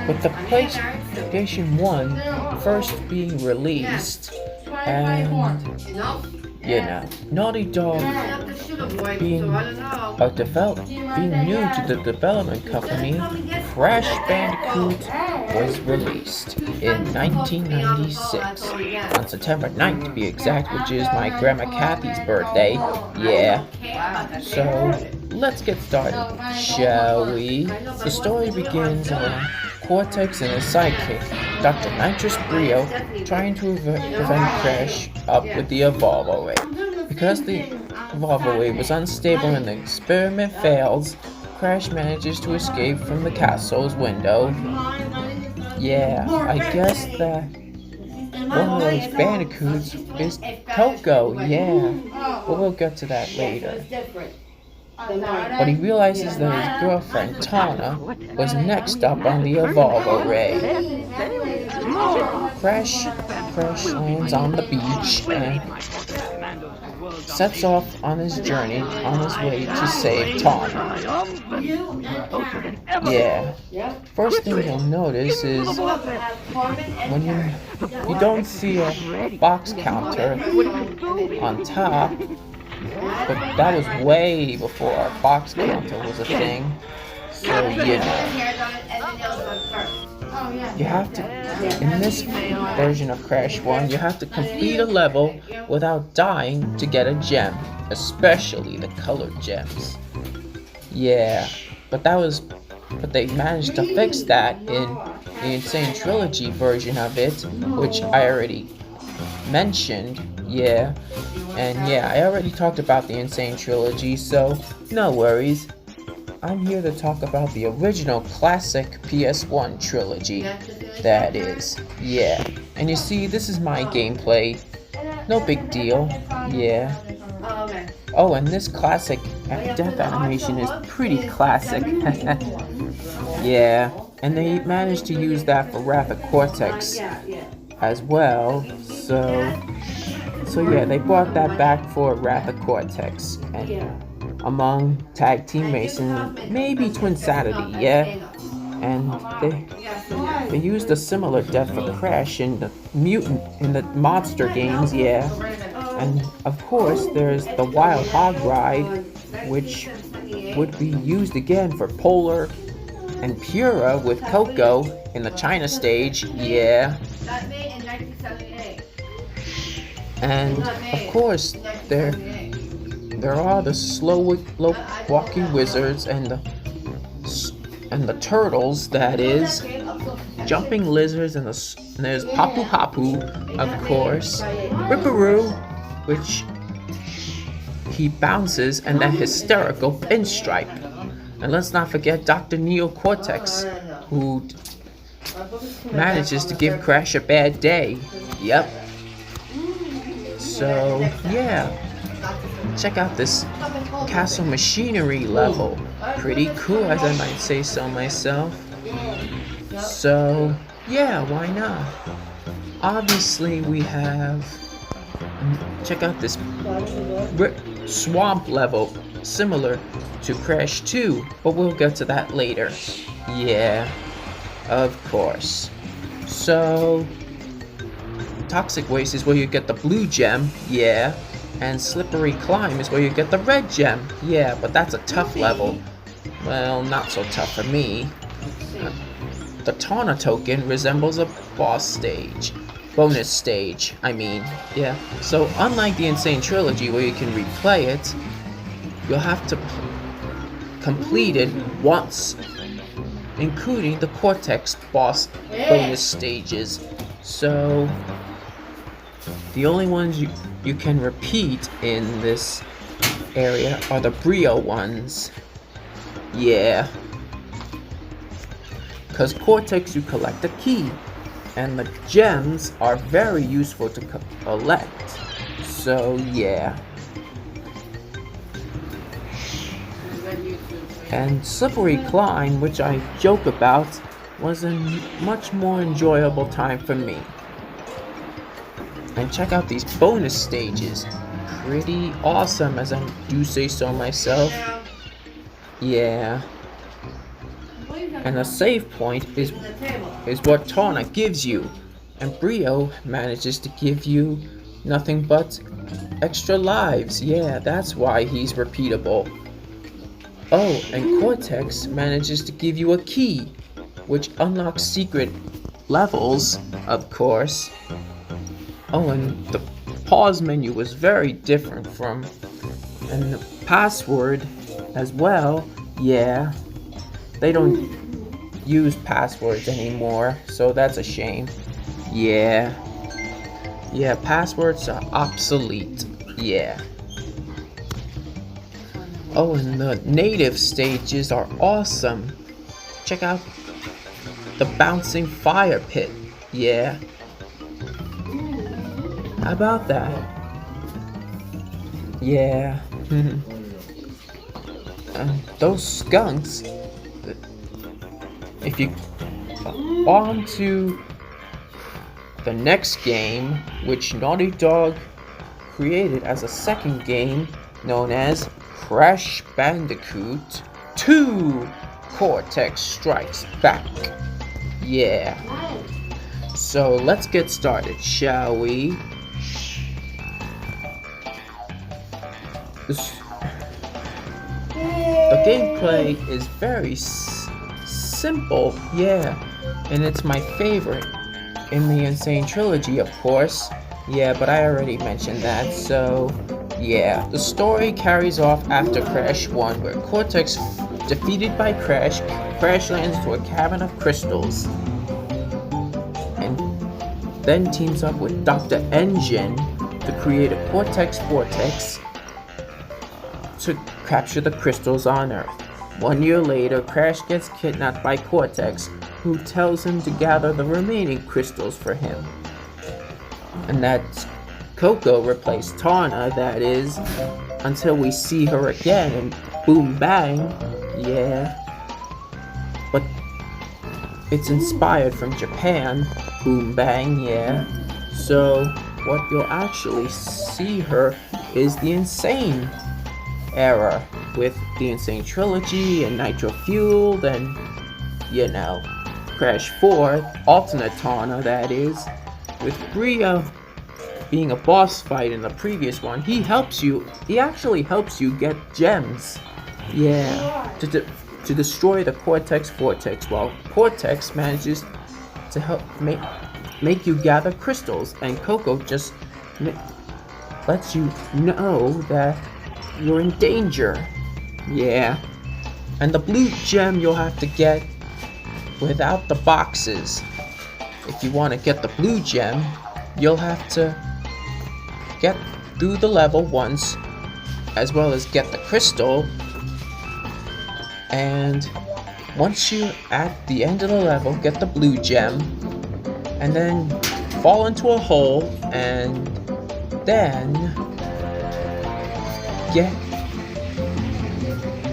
with the PlayStation 1 first being released, and Naughty Dog being being new to the development company, Crash Bandicoot was released in 1996 on September 9th to be exact, which is my grandma Kathy's birthday. Yeah. So let's get started, shall we? The story begins when Cortex and his sidekick, Dr. Nitrous Brio, trying to prevent Crash up with the Evolvo Ray. Because the Evolvo Ray was unstable and the experiment fails, Crash manages to escape from the castle's window. Yeah, I guess that one of those bandicoots is Coco, yeah. But we'll get to that later. But he realizes that his girlfriend, Tana, was next up on the Evolvo Ray. Crash lands on the beach and sets off on his journey on his way to save Tana. Yeah. First thing you'll notice is when you don't see a box counter on top. But that was way before our box counter was a thing. So, you have to, in this version of Crash 1, you have to complete a level without dying to get a gem, especially the colored gems. Yeah, but they managed to fix that in the Insane Trilogy version of it, which I already mentioned. Yeah, and yeah, I already talked about the Insane Trilogy, so no worries. I'm here to talk about the original classic PS1 trilogy, that is. Yeah, and you see, this is my gameplay. No big deal. Yeah. Oh, and this classic death animation is pretty classic. Yeah, and they managed to use that for Wrath of Cortex as well, so yeah, they brought that back for Wrath of Cortex, and among tag teammates and maybe Twinsanity, yeah. And they used a similar death for Crash in the monster games, yeah. And of course, there's the Wild Hog Ride, which would be used again for Polar and Pura with Coco in the China stage, yeah. And of course, there are the slow walking wizards and the turtles, that is, jumping lizards, and there's Papu Papu, of course, Ripperoo, which he bounces, and that hysterical Pinstripe. And let's not forget Dr. Neo Cortex, who manages to give Crash a bad day. Yep. So, yeah, check out this castle machinery level. Pretty cool, as I might say so myself. So, yeah, why not? Obviously, we have... Check out this swamp level, similar to Crash 2, but we'll get to that later. Yeah, of course. So... Toxic Waste is where you get the blue gem, yeah, and Slippery Climb is where you get the red gem, yeah, but that's a tough level. Well, not so tough for me. The Tana token resembles a boss stage. Bonus stage, I mean, yeah. So, unlike the Insane Trilogy where you can replay it, you'll have to complete it once, including the Cortex boss bonus stages. So, the only ones you can repeat in this area are the Brio ones. Yeah. Because Cortex, you collect a key, and the gems are very useful to collect. So, yeah. And Slippery Climb, which I joke about, was a much more enjoyable time for me. And check out these bonus stages. Pretty awesome, as I do say so myself. Yeah. And a save point is what Tawna gives you. And Brio manages to give you nothing but extra lives. Yeah, that's why he's repeatable. Oh, and Cortex manages to give you a key, which unlocks secret levels, of course. Oh, and the pause menu was very different from, and the password as well. Yeah, they don't use passwords anymore, so that's a shame. Yeah, passwords are obsolete. Yeah. Oh, and the native stages are awesome. Check out the bouncing fire pit. Yeah. How about that? Yeah. Those skunks. If you on to the next game, which Naughty Dog created as a second game, known as Crash Bandicoot 2 Cortex Strikes Back. Yeah. So let's get started, shall we? The gameplay is very simple, yeah, and it's my favorite in the Insane Trilogy, of course. Yeah, but I already mentioned that, so yeah. The story carries off after Crash 1, where Cortex, defeated by Crash lands into a cavern of crystals, and then teams up with Dr. Engine to create a Cortex Vortex to capture the crystals on Earth. 1 year later, Crash gets kidnapped by Cortex, who tells him to gather the remaining crystals for him. And that's Coco replaced Tawna, that is, until we see her again in Boom Bang. Yeah. But it's inspired from Japan, Boom Bang, yeah. So what you'll actually see her is the Insane era, with the Insane Trilogy and Nitro Fueled and, Crash 4, alternate Tawna, that is, with Bria being a boss fight in the previous one. He actually helps you get gems, yeah, to destroy the Cortex Vortex, while Cortex manages to help make you gather crystals, and Coco just lets you know that you're in danger. Yeah. And the blue gem you'll have to get without the boxes. If you want to get the blue gem, you'll have to get through the level once, as well as get the crystal. And once you're at the end of the level, get the blue gem, and then fall into a hole, and then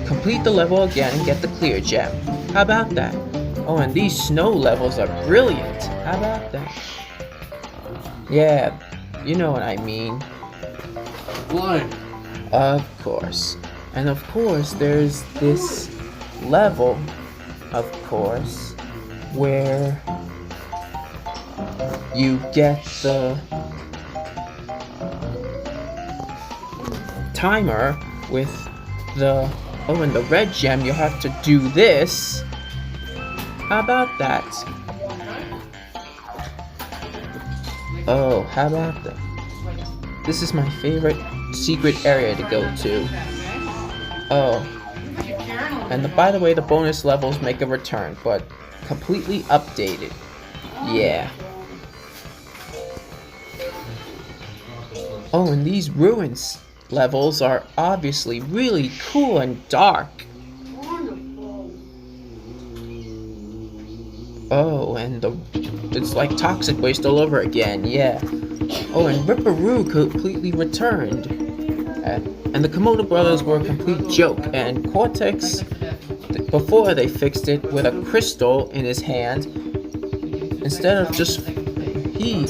complete the level again and get the clear gem. How about that? Oh, and these snow levels are brilliant. How about that? Yeah, you know what I mean. Blind. Of course. And of course, there's this level, of course, where you get the timer with the and the red gem. You'll have to do this. How about that? Oh, how about that? This is my favorite secret area to go to. Oh, and by the way, the bonus levels make a return, but completely updated. Yeah. Oh, and these ruins levels are obviously really cool and dark. Oh, and it's like toxic waste all over again, yeah. Oh, and Ripperoo completely returned. And the Komodo brothers were a complete joke, and Cortex, before they fixed it with a crystal in his hand, instead of just, he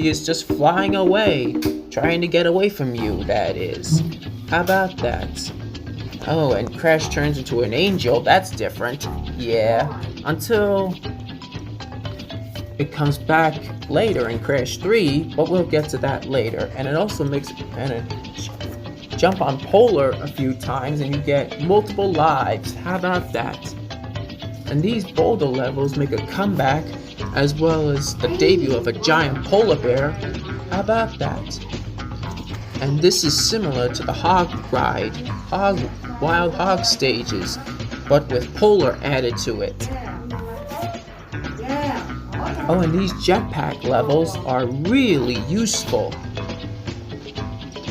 is just flying away, trying to get away from you, that is. How about that? Oh, and Crash turns into an angel. That's different. Yeah. Until it comes back later in Crash 3, but we'll get to that later. And it also makes jump on Polar a few times and you get multiple lives. How about that? And these boulder levels make a comeback, as well as the debut of a giant polar bear. How about that? And this is similar to the Hog Ride, Wild Hog stages, but with Polar added to it. Oh, and these jetpack levels are really useful.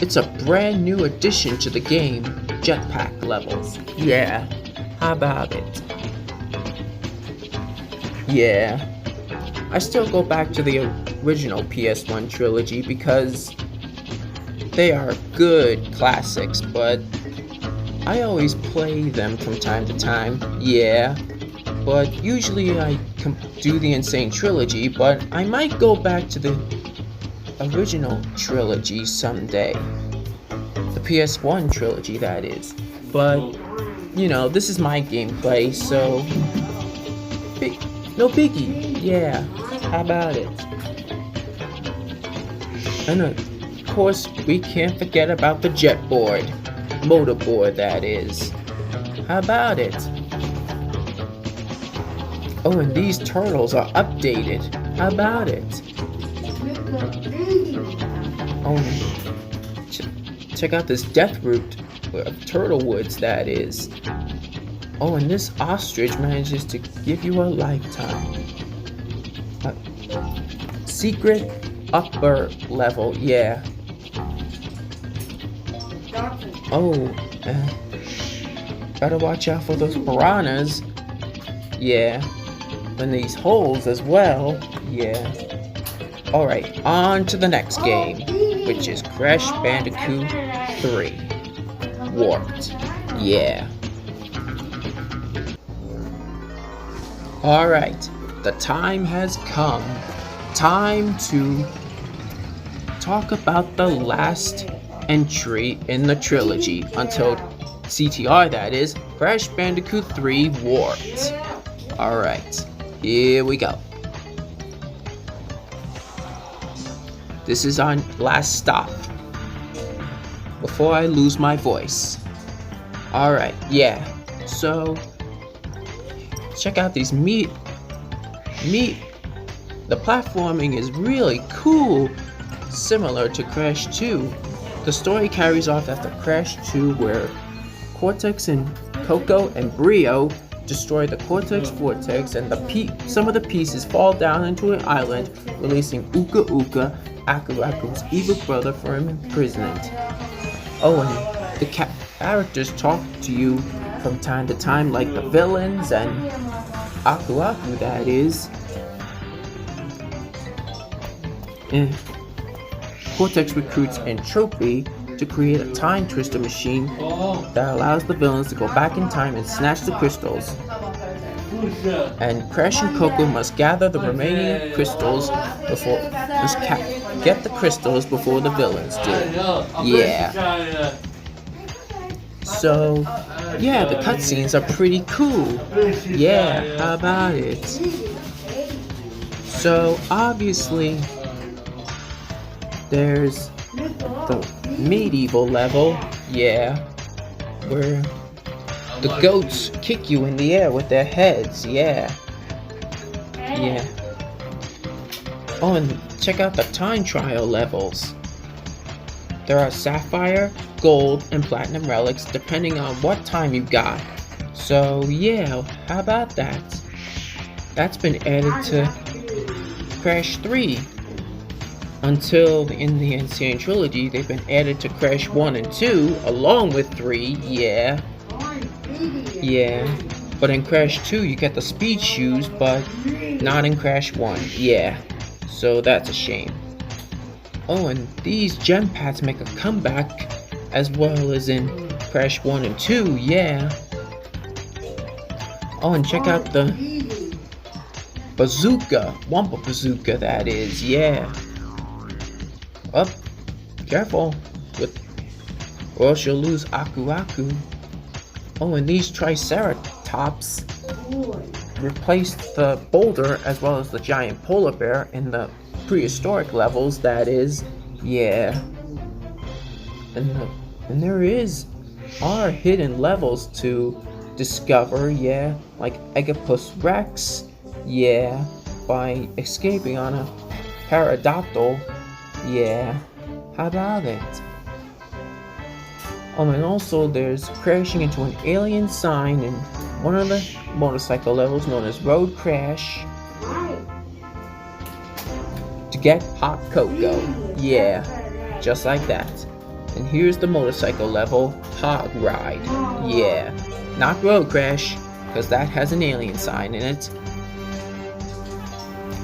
It's a brand new addition to the game, jetpack levels. Yeah, how about it? Yeah, I still go back to the original PS1 trilogy because they are good classics, but I always play them from time to time. Yeah, but usually I do the Insane Trilogy, but I might go back to the original trilogy someday. The PS1 trilogy, that is. But, you know, this is my gameplay, so no biggie. Yeah, how about it? And of course, we can't forget about the jet board. Motorboard, that is. How about it? Oh, and these turtles are updated. How about it? Oh, check out this death root of Turtle Woods, that is. Oh, and this ostrich manages to give you a lifetime. Secret upper level, yeah. Oh, gotta watch out for those piranhas. Yeah. And these holes as well. Yeah. Alright, on to the next game, which is Crash Bandicoot 3. Warped. Yeah. Alright, the time has come. Time to talk about the last entry in the trilogy until CTR, that is, Crash Bandicoot 3 Warped. Alright, here we go. This is our last stop before I lose my voice. Alright, yeah, so check out these meat. The platforming is really cool, similar to Crash 2. The story carries off after Crash 2, where Cortex and Coco and Brio destroy the Cortex Vortex, and some of the pieces fall down into an island, releasing Uka Uka, Aku Aku's evil brother, from imprisonment. Oh, and the characters talk to you from time to time, like the villains and Aku Aku, that is. And Cortex recruits Entropy to create a time twister machine that allows the villains to go back in time and snatch the crystals. And Crash and Coco must gather the remaining crystals get the crystals before the villains do. Yeah. So, yeah, the cutscenes are pretty cool. Yeah, how about it? So, obviously, there's the medieval level, yeah, where the goats kick you in the air with their heads, yeah. Oh, and check out the time trial levels. There are sapphire, gold, and platinum relics depending on what time you got. So yeah, how about that? That's been added to Crash 3. Until in the Insane Trilogy, they've been added to Crash 1 and 2, along with 3, yeah. But in Crash 2, you get the speed shoes, but not in Crash 1, yeah. So that's a shame. Oh, and these gem pads make a comeback, as well as in Crash 1 and 2, yeah. Oh, and check out the bazooka, Wumpa bazooka, that is, yeah. Up, careful, or else you'll lose Aku Aku. Oh, and these Triceratops replaced the boulder as well as the giant polar bear in the prehistoric levels, that is. Yeah. And there are hidden levels to discover, yeah, like Egopus Rex, yeah, by escaping on a Paradoptile, yeah. How about it? Oh, and also there's crashing into an alien sign in one of the motorcycle levels known as Road Crash to get hot cocoa. Yeah, just like that. And here's the motorcycle level, Hog Ride. Yeah, not Road Crash, because that has an alien sign in it.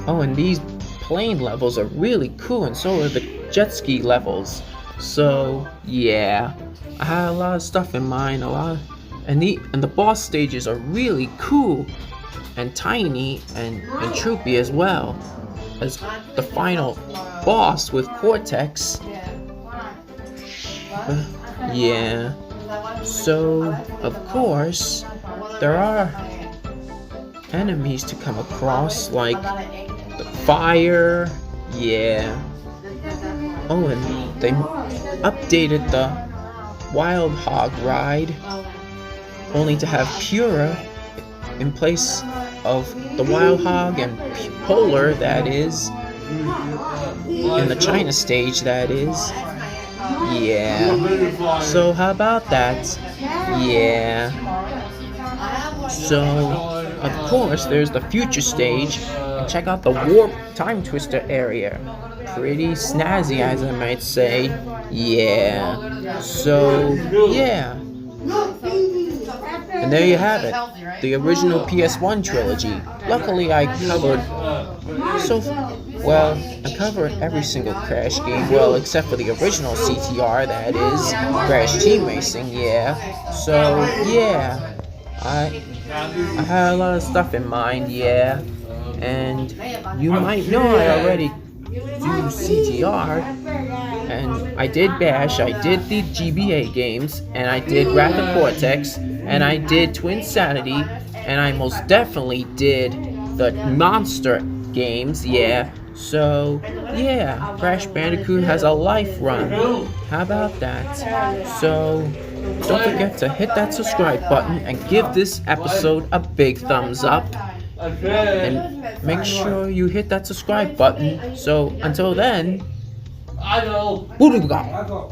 Oh, and these plane levels are really cool, and so are the jet ski levels. So, yeah, I had a lot of stuff in mind, and the boss stages are really cool and tiny and troopy as well as the final boss with Cortex. Yeah. So, of course, there are enemies to come across, like the fire. Yeah. Oh, and they updated the Wild Hog Ride, only to have Pura in place of the Wild Hog and Polar, that is, in the China stage, that is. Yeah. So how about that? Yeah. So, of course, there's the future stage, and check out the Warp Time Twister area. Pretty snazzy, as I might say. Yeah. So, yeah. And there you have it, the original PS1 trilogy. Luckily, I covered every single Crash game, well, except for the original CTR, that is, Crash Team Racing, yeah. So, yeah, I had a lot of stuff in mind, yeah. And you might know I already do CTR, and I did Bash, I did the GBA games, and I did Wrath of Cortex, and I did Twin Sanity, and I most definitely did the Monster games, yeah. So, yeah, Crash Bandicoot has a life run. How about that? So, don't forget to hit that subscribe button and give this episode a big thumbs up. And make sure you hit that subscribe button. So, until then, Booduga!